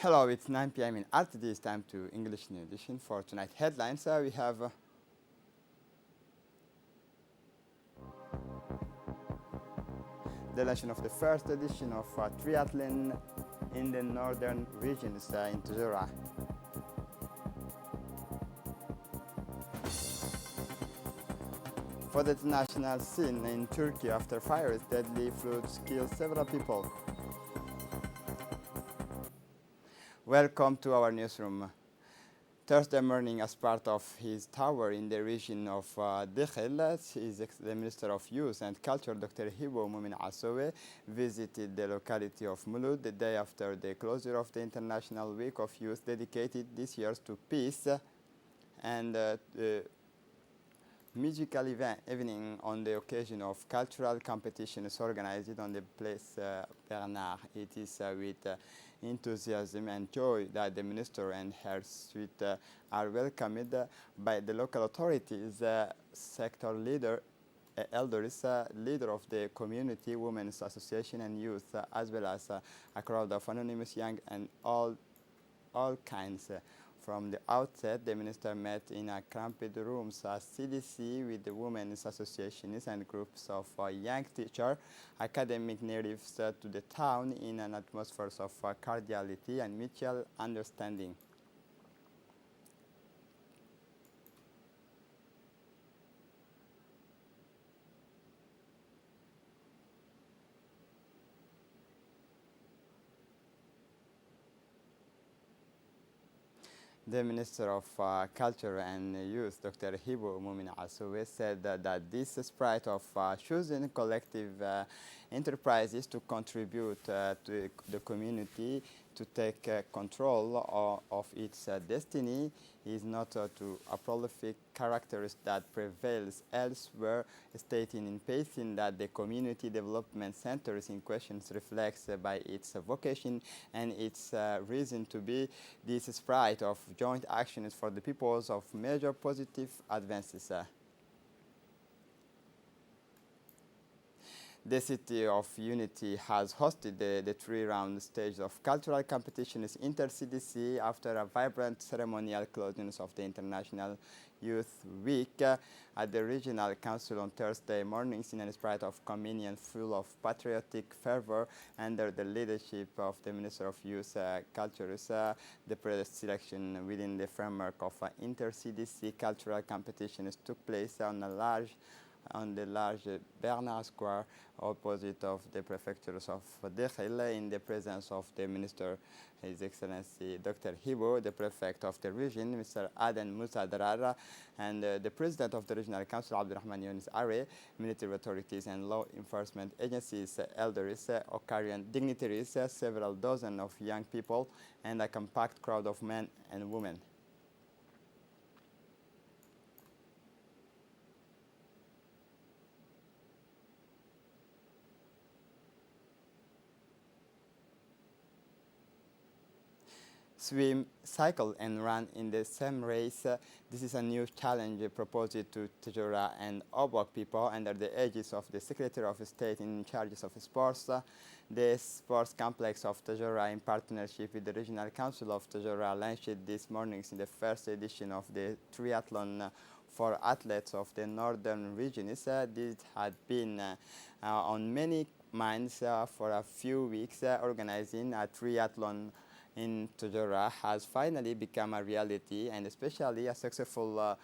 Hello, it's 9 p.m. in RTD. It's time to English New Edition for tonight. Headlines. We have the launching of the first edition of Triathlon in the northern regions in Tuzura. For the international scene in Turkey after fires, deadly floods kill several people. Welcome to our newsroom. Thursday morning, as part of his tour in the region of Dekhel, the Minister of Youth and Culture, Dr. Hibo Mumin Asowe, visited the locality of Mulud the day after the closure of the International Week of Youth dedicated this year to peace, and the musical evening on the occasion of cultural competitions organized on the place Bernard. It is with enthusiasm and joy that the minister and her suite are welcomed by the local authorities, sector leader, elders, leader of the community, women's association and youth, as well as a crowd of anonymous young and all kinds. From the outset, the minister met in a cramped rooms at CDC with the women's associations and groups of young teachers, academic natives to the town in an atmosphere of cordiality and mutual understanding. The Minister of Culture and Youth, Dr. Hibo Mumin Asowe, said that this spirit of choosing collective enterprises to contribute to the community to take control of its destiny is not to a prolific characters that prevails elsewhere, stating in passing that the community development centers in question reflects by its vocation and its reason to be this spirit of joint actions for the peoples of major positive advances. The City of Unity has hosted the three-round stage of cultural competitions InterCDC after a vibrant ceremonial closing of the International Youth Week at the Regional Council on Thursday mornings in a spirit of communion full of patriotic fervor under the leadership of the Minister of Youth Cultures. The pre-selection within the framework of InterCDC cultural competitions took place on the large Bernard Square opposite of the prefectures of Dekhel in the presence of the Minister, His Excellency Dr. Hibo, the Prefect of the region, Mr. Aden Musa Darara, and the President of the Regional Council, Abdurrahman Yunis Are, military authorities and law enforcement agencies, elders, Okarian dignitaries, several dozen of young people, and a compact crowd of men and women. Swim, cycle, and run in the same race. This is a new challenge proposed to Tujura and Obok people under the aegis of the Secretary of State in charge of sports. The sports complex of Tujura, in partnership with the Regional Council of Tujura, launched this morning in the first edition of the Triathlon for athletes of the northern regions. This had been on many minds for a few weeks. Organizing a triathlon in Tujura has finally become a reality, and especially a successful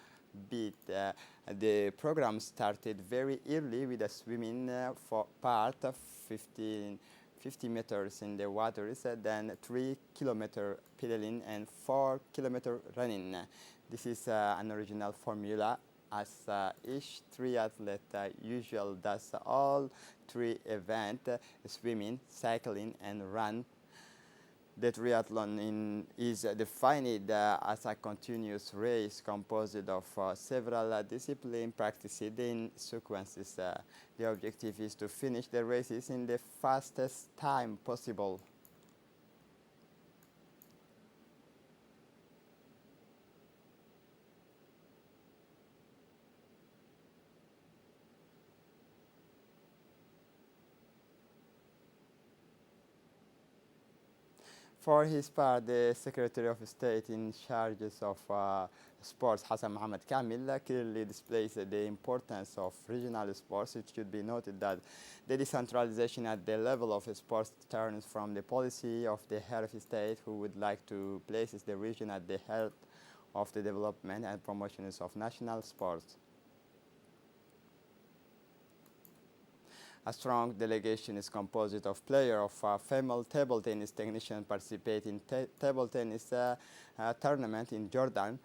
beat. The program started very early with a swimming for part of 50 meters in the waters, then 3 kilometer pedaling and 4 kilometer running. This is an original formula, as each triathlete usually does all three events, swimming, cycling, and run. The triathlon is defined as a continuous race composed of several disciplines practiced in sequences. The objective is to finish the races in the fastest time possible. For his part, the Secretary of State in charge of sports, Hassan Mohamed Kamil, clearly displays the importance of regional sports. It should be noted that the decentralization at the level of sports turns from the policy of the head of state, who would like to place the region at the head of the development and promotions of national sports. A strong delegation is composed of players of female table tennis technicians participate in table tennis tournament in Jordan.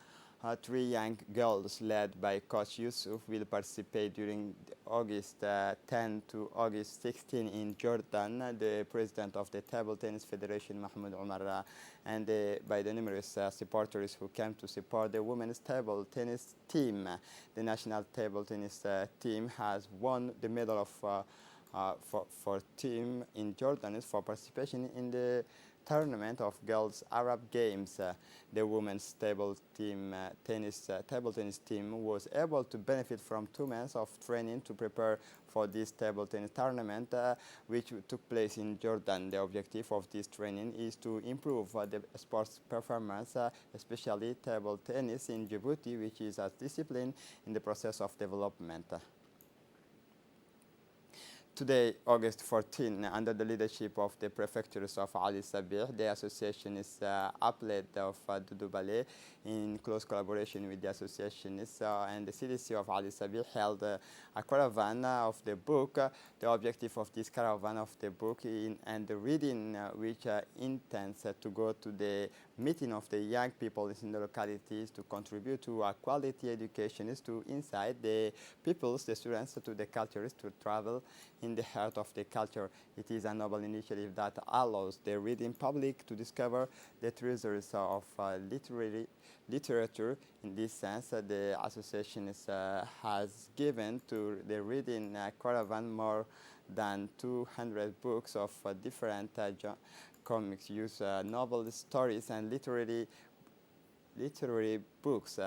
Three young girls led by Coach Yusuf will participate during August 10 to August 16 in Jordan. The president of the Table Tennis Federation, Mahmoud Omar, and by the numerous supporters who came to support the women's table tennis team. The national table tennis team has won the medal of for team in Jordan for participation in the tournament of girls Arab Games. The women's table tennis team was able to benefit from 2 months of training to prepare for this table tennis tournament, which took place in Jordan. The objective of this training is to improve the sports performance, especially table tennis in Djibouti, which is a discipline in the process of development. Today, August 14, under the leadership of the prefectures of Ali Sabih, the association is applet of Doudou Balé, in close collaboration with the associationists and the CDC of Ali Sabih, held a caravan of the book. The objective of this caravan of the book and the reading, which intends to go to the meeting of the young people in the localities to contribute to a quality education, is to incite the peoples, the students, to the cultures, to travel in the heart of the culture. It is a noble initiative that allows the reading public to discover the treasures of literature. In this sense, the association has given to the reading caravan more than 200 books of different comics, novel stories, and literary books,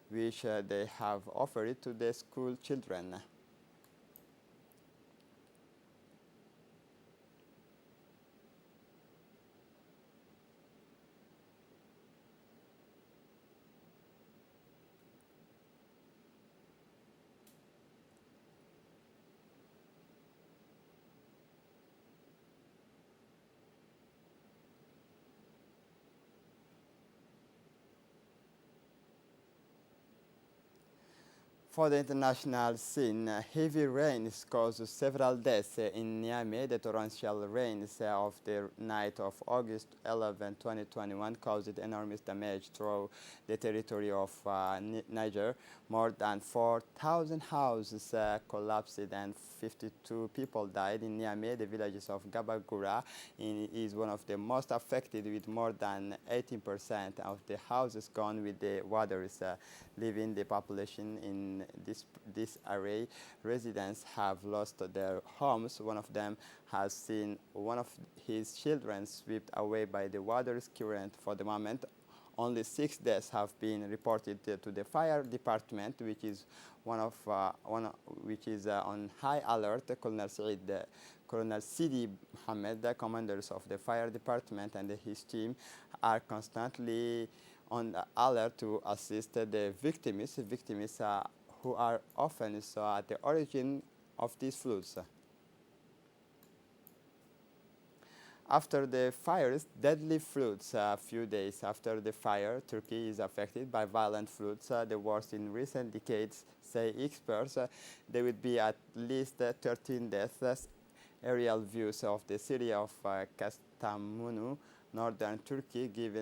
which they have offered to the school children. For the international scene, heavy rains caused several deaths in Niamey. The torrential rains of the night of August 11, 2021 caused enormous damage through the territory of Niger. More than 4,000 houses collapsed and 52 people died in Niamey. The villages of Gabagura is one of the most affected, with more than 18% of the houses gone with the waters, leaving the population in this area. Residents have lost their homes. One of them has seen one of his children swept away by the water's current. For the moment, only 6 deaths have been reported to the fire department, which is on high alert. Colonel Sidi Mohammed, the commanders of the fire department, and his team are constantly on alert to assist the victims who are often at the origin of these floods. After the fires, deadly floods. A few days after the fire, Turkey is affected by violent floods, the worst in recent decades, say experts. There would be at least 13 deaths. Aerial views of the city of Kastamonu, northern Turkey, gives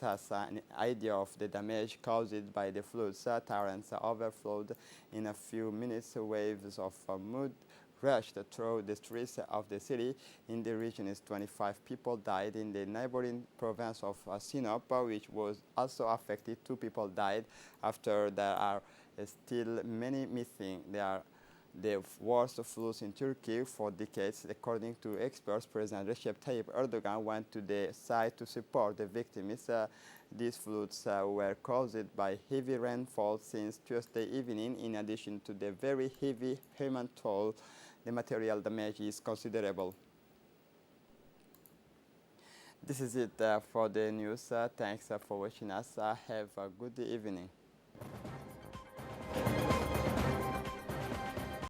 us an idea of the damage caused by the floods. Torrents overflowed in a few minutes. Waves of mud rushed through the streets of the city. In the region, 25 people died. In the neighboring province of Sinop, which was also affected, 2 people died. After there are still many missing. There are the worst floods in Turkey for decades. According to experts, President Recep Tayyip Erdogan went to the site to support the victims. These floods were caused by heavy rainfall since Tuesday evening. In addition to the very heavy human toll, the material damage is considerable. This is it for the news. Thanks for watching us. Have a good evening.